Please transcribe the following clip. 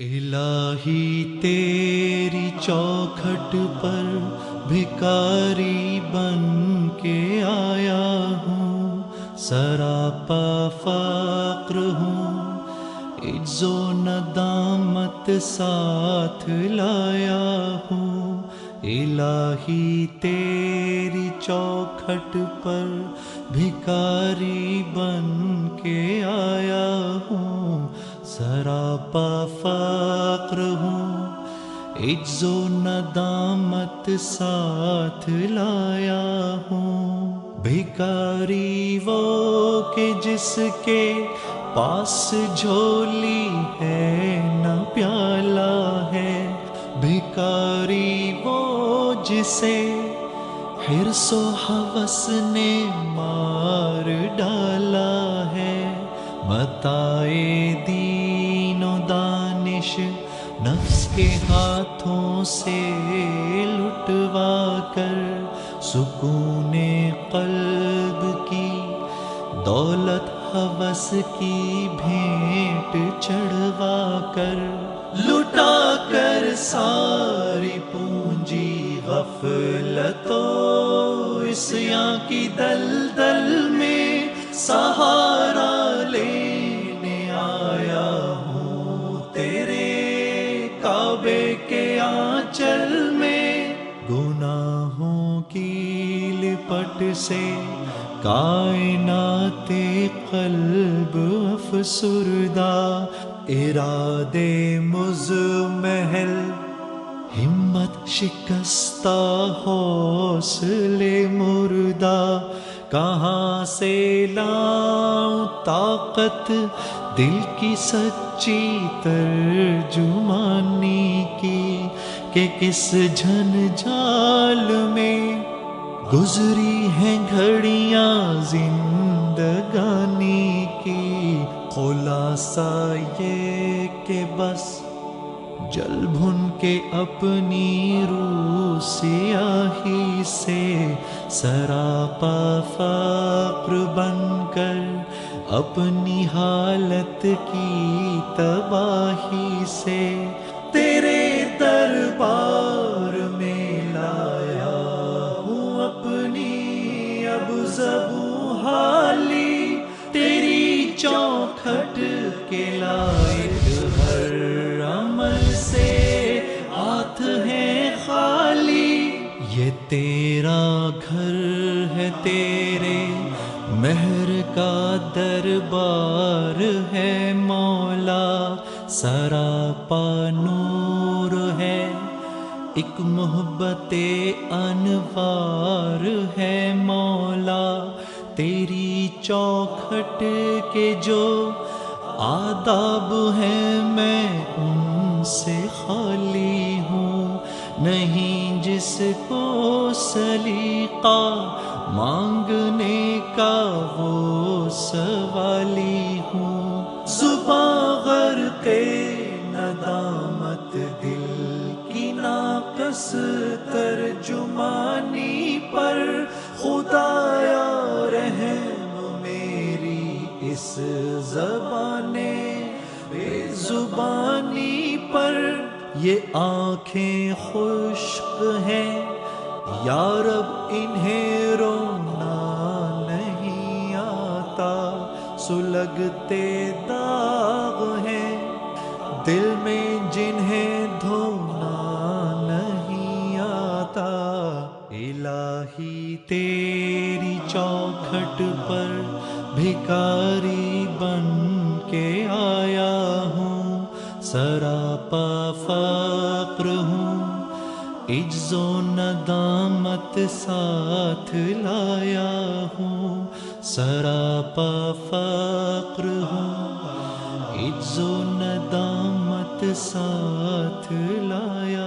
الہی تیری چوکھٹ پر بھکاری بن کے آیا ہوں، سراپا فقر ہوں، عجز و ندامت ساتھ لایا ہوں۔ الہی تیری چوکھٹ پر بھکاری بن کے آیا ہوں، سراپا فقر ہوں، عجز و ندامت ساتھ لایا ہوں۔ بھکاری وہ کہ جس کے پاس جھولی ہے نہ پیالہ ہے، بھکاری وہ جسے حرص و ہوس نے مار ڈالا ہے۔ متاعِ دین و دانش نفس کے ہاتھوں سے لٹوا کر، سکون قلب کی دولت ہوس کی بھینٹ چڑھوا کر، لٹا کر ساری پونجی غفلت و عصیاں کی دلدل میں سہارا لینے آیا ہوں تیرے کعبے کے آنچل میں۔ گناہوں کی لپٹ سے کائنات قلب افسردہ، ارادے مزمحل ہمت شکستہ حوصلے مردہ، کہاں سے لاؤں طاقت دل کی سچی ترجمانی کی، کہ کس جھنجھال میں گزری ہیں گھڑیاں زندگانی کی۔ خلاصہ یہ کہ بس جل بھن کے اپنی روح سیاہی سے، سراپا فقر بن کر اپنی حالت کی تباہی سے، تیرے دربار میں لایا ہوں اپنی اب زبوں حالی، تیری چوکھٹ کے لائق ہر عمل سے ہاتھ ہے خالی۔ یہ تیرا گھر ہے، تیرے مہر کا دربار ہے مولا، سراپا نور ہے، ایک محبت انوار ہے مولا۔ تیری چوکھٹ کے جو آداب ہیں میں ان سے خالی ہوں، نہیں جس کو سلیقہ مانگنے کا وہ سوالی ہوں۔ زباں غرق ندامت دل کی ناقص ترجمانی پر، خدایا رحم میری اس زبان بے زبانی پر۔ یہ آنکھیں خشک ہیں یا رب انہیں رونا نہیں آتا، سلگتے داغ ہیں دل میں جنہیں دھونا نہیں آتا۔ الہی تیری چوکھٹ پر بھکاری بن کے آیا ہوں، سراپا فقر ہوں، عجز و ندامت ساتھ لایا ہوں، سراپا فقر ہوں، عجز و ندامت ساتھ لایا